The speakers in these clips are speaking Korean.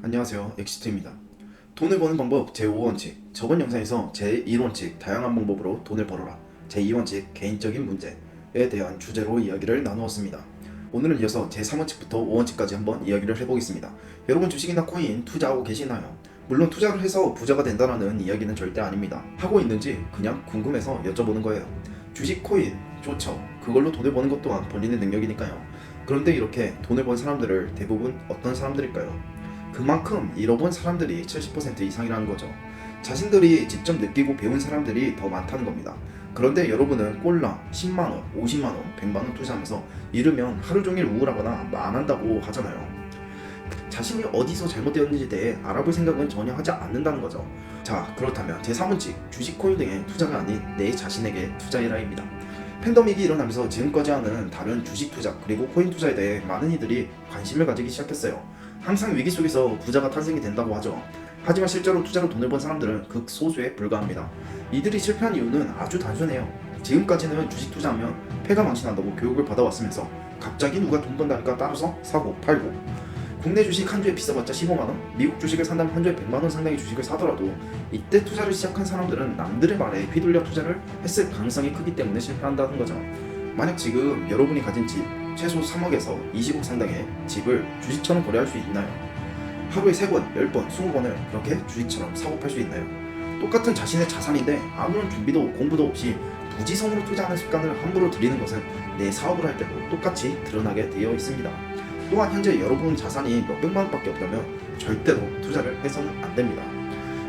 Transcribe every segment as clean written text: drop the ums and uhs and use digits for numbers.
안녕하세요, 엑시트입니다. 돈을 버는 방법 제5원칙. 저번 영상에서 제1원칙 다양한 방법으로 돈을 벌어라, 제2원칙 개인적인 문제에 대한 주제로 이야기를 나누었습니다. 오늘은 이어서 제3원칙부터 5원칙까지 한번 이야기를 해보겠습니다. 여러분 주식이나 코인 투자하고 계시나요? 물론 투자를 해서 부자가 된다는 이야기는 절대 아닙니다. 하고 있는지 그냥 궁금해서 여쭤보는 거예요. 주식, 코인 좋죠. 그걸로 돈을 버는 것 또한 본인의 능력이니까요. 그런데 이렇게 돈을 번 사람들을 대부분 어떤 사람들일까요? 그만큼 잃어본 사람들이 70% 이상이라는 거죠. 자신들이 직접 느끼고 배운 사람들이 더 많다는 겁니다. 그런데 여러분은 꼴랑 10만원, 50만원, 100만원 투자하면서 잃으면 하루 종일 우울하거나 망한다고 하잖아요. 자신이 어디서 잘못되었는지에 대해 알아볼 생각은 전혀 하지 않는다는 거죠. 자, 그렇다면 제3원칙, 주식, 코인 등의 투자가 아닌 내 자신에게 투자해라입니다. 팬데믹이 일어나면서 지금까지 하는 다른 주식 투자 그리고 코인 투자에 대해 많은 이들이 관심을 가지기 시작했어요. 항상 위기 속에서 부자가 탄생이 된다고 하죠. 하지만 실제로 투자로 돈을 번 사람들은 극소수에 불과합니다. 이들이 실패한 이유는 아주 단순해요. 지금까지는 주식 투자하면 패가 망신한다고 교육을 받아왔으면서 갑자기 누가 돈 번다니까 따라서 사고 팔고, 국내 주식 한 주에 비싸봤자 15만원, 미국 주식을 산다면 한 주에 100만원 상당의 주식을 사더라도 이때 투자를 시작한 사람들은 남들의 말에 휘둘려 투자를 했을 가능성이 크기 때문에 실패한다는 거죠. 만약 지금 여러분이 가진 집 최소 3억에서 20억 상당의 집을 주식처럼 거래할 수 있나요? 하루에 3번, 10번, 20번을 그렇게 주식처럼 사고 팔 수 있나요? 똑같은 자신의 자산인데 아무런 준비도 공부도 없이 무지성으로 투자하는 습관을 함부로 들이는 것은 내 사업을 할 때도 똑같이 드러나게 되어 있습니다. 또한 현재 여러분 자산이 몇백만원밖에 없다면 절대로 투자를 해서는 안 됩니다.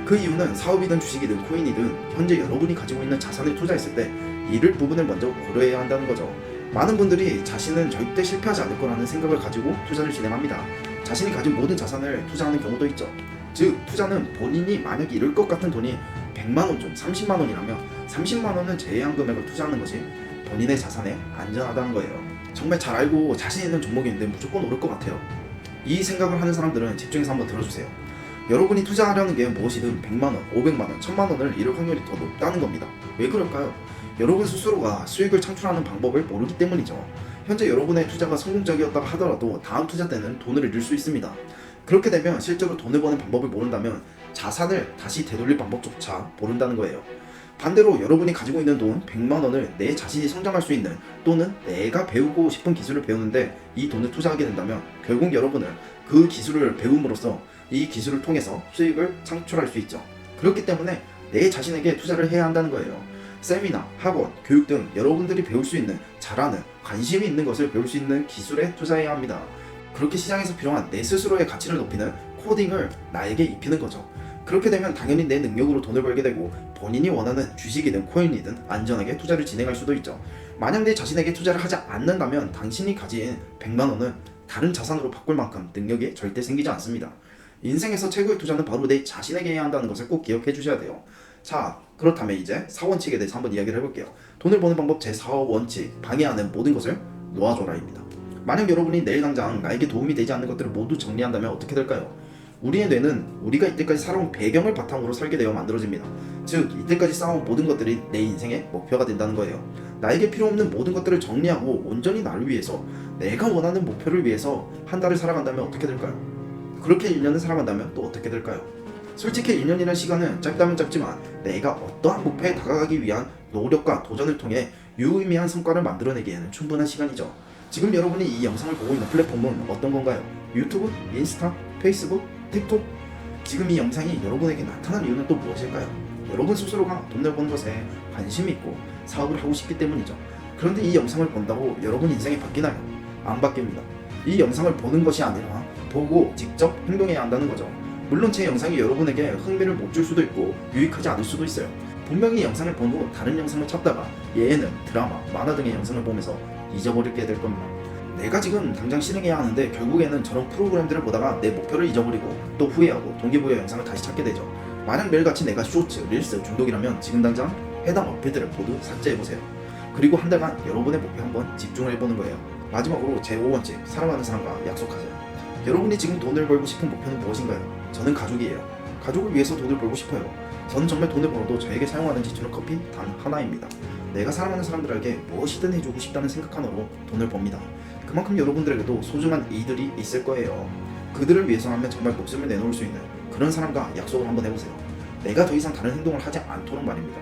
그 이유는 사업이든 주식이든 코인이든 현재 여러분이 가지고 있는 자산을 투자했을 때 잃을 부분을 먼저 고려해야 한다는 거죠. 많은 분들이 자신은 절대 실패하지 않을 거라는 생각을 가지고 투자를 진행합니다. 자신이 가진 모든 자산을 투자하는 경우도 있죠. 즉, 투자는 본인이 만약 잃을 것 같은 돈이 100만원 중 30만원이라면 30만원은 제외한 금액을 투자하는 것이 본인의 자산에 안전하다는 거예요. 정말 잘 알고 자신 있는 종목인데 무조건 오를 것 같아요. 이 생각을 하는 사람들은 집중해서 한번 들어주세요. 여러분이 투자하려는 게 무엇이든 100만원, 500만원, 1000만원을 잃을 확률이 더 높다는 겁니다. 왜 그럴까요? 여러분 스스로가 수익을 창출하는 방법을 모르기 때문이죠. 현재 여러분의 투자가 성공적이었다고 하더라도 다음 투자 때는 돈을 잃을 수 있습니다. 그렇게 되면 실제로 돈을 버는 방법을 모른다면 자산을 다시 되돌릴 방법조차 모른다는 거예요. 반대로 여러분이 가지고 있는 돈 100만원을 내 자신이 성장할 수 있는 또는 내가 배우고 싶은 기술을 배우는데 이 돈을 투자하게 된다면 결국 여러분은 그 기술을 배움으로써 이 기술을 통해서 수익을 창출할 수 있죠. 그렇기 때문에 내 자신에게 투자를 해야 한다는 거예요. 세미나, 학원, 교육 등 여러분들이 배울 수 있는, 잘하는, 관심이 있는 것을 배울 수 있는 기술에 투자해야 합니다. 그렇게 시장에서 필요한 내 스스로의 가치를 높이는 코딩을 나에게 입히는 거죠. 그렇게 되면 당연히 내 능력으로 돈을 벌게 되고 본인이 원하는 주식이든 코인이든 안전하게 투자를 진행할 수도 있죠. 만약 내 자신에게 투자를 하지 않는다면 당신이 가진 100만원은 다른 자산으로 바꿀 만큼 능력이 절대 생기지 않습니다. 인생에서 최고의 투자는 바로 내 자신에게 해야 한다는 것을 꼭 기억해 주셔야 돼요. 자, 그렇다면 이제 4원칙에 대해서 한번 이야기를 해볼게요. 돈을 버는 방법 제4원칙, 방해하는 모든 것을 놓아줘라입니다. 만약 여러분이 내일 당장 나에게 도움이 되지 않는 것들을 모두 정리한다면 어떻게 될까요? 우리의 뇌는 우리가 이때까지 살아온 배경을 바탕으로 설계되어 만들어집니다. 즉, 이때까지 쌓아온 모든 것들이 내 인생의 목표가 된다는 거예요. 나에게 필요 없는 모든 것들을 정리하고 온전히 나를 위해서, 내가 원하는 목표를 위해서 한 달을 살아간다면 어떻게 될까요? 그렇게 1년을 살아간다면 또 어떻게 될까요? 솔직히 1년이라는 시간은 짧다면 짧지만 내가 어떠한 목표에 다가가기 위한 노력과 도전을 통해 유의미한 성과를 만들어내기에는 충분한 시간이죠. 지금 여러분이 이 영상을 보고 있는 플랫폼은 어떤 건가요? 유튜브? 인스타? 페이스북? 틱톡? 지금 이 영상이 여러분에게 나타난 이유는 또 무엇일까요? 여러분 스스로가 돈을 버는 것에 관심이 있고 사업을 하고 싶기 때문이죠. 그런데 이 영상을 본다고 여러분 인생이 바뀌나요? 안 바뀝니다. 이 영상을 보는 것이 아니라 보고 직접 행동해야 한다는 거죠. 물론 제 영상이 여러분에게 흥미를 못 줄 수도 있고 유익하지 않을 수도 있어요. 분명히 이 영상을 본 후 다른 영상을 찾다가 예능, 드라마, 만화 등의 영상을 보면서 잊어버리게 될 겁니다. 내가 지금 당장 실행해야 하는데 결국에는 저런 프로그램들을 보다가 내 목표를 잊어버리고 또 후회하고 동기부여 영상을 다시 찾게 되죠. 만약 매일같이 내가 쇼츠, 릴스 중독이라면 지금 당장 해당 어필들을 모두 삭제해보세요. 그리고 한 달간 여러분의 목표에 한번 집중을 해보는 거예요. 마지막으로 제5원칙, 사랑하는 사람과 약속하세요. 여러분이 지금 돈을 벌고 싶은 목표는 무엇인가요? 저는 가족이에요. 가족을 위해서 돈을 벌고 싶어요. 저는 정말 돈을 벌어도 저에게 사용하는 지출은 커피 단 하나입니다. 내가 사랑하는 사람들에게 무엇이든 해주고 싶다는 생각 하나로 돈을 법니다. 그만큼 여러분들에게도 소중한 이들이 있을 거예요. 그들을 위해서라면 정말 목숨을 내놓을 수 있는 그런 사람과 약속을 한번 해보세요. 내가 더 이상 다른 행동을 하지 않도록 말입니다.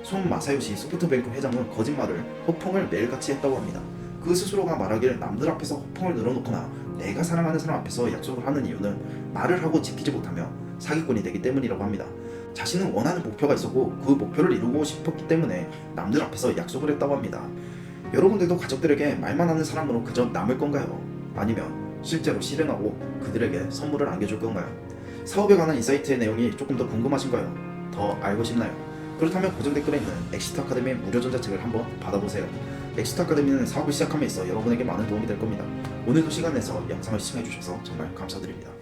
손 마사요시 소프트뱅크 회장은 거짓말을, 허풍을 매일같이 했다고 합니다. 그 스스로가 말하길 남들 앞에서 허풍을 늘어놓거나 내가 사랑하는 사람 앞에서 약속을 하는 이유는 말을 하고 지키지 못하며 사기꾼이 되기 때문이라고 합니다. 자신은 원하는 목표가 있었고 그 목표를 이루고 싶었기 때문에 남들 앞에서 약속을 했다고 합니다. 여러분들도 가족들에게 말만 하는 사람으로 그저 남을 건가요? 아니면 실제로 실행하고 그들에게 선물을 안겨줄 건가요? 사업에 관한 인사이트의 내용이 조금 더 궁금하신가요? 더 알고 싶나요? 그렇다면 고정 댓글에 있는 엑시트 아카데미의 무료 전자책을 한번 받아보세요. 엑시트 아카데미는 사업을 시작함에 있어 여러분에게 많은 도움이 될 겁니다. 오늘도 시간 내서 영상을 시청해주셔서 정말 감사드립니다.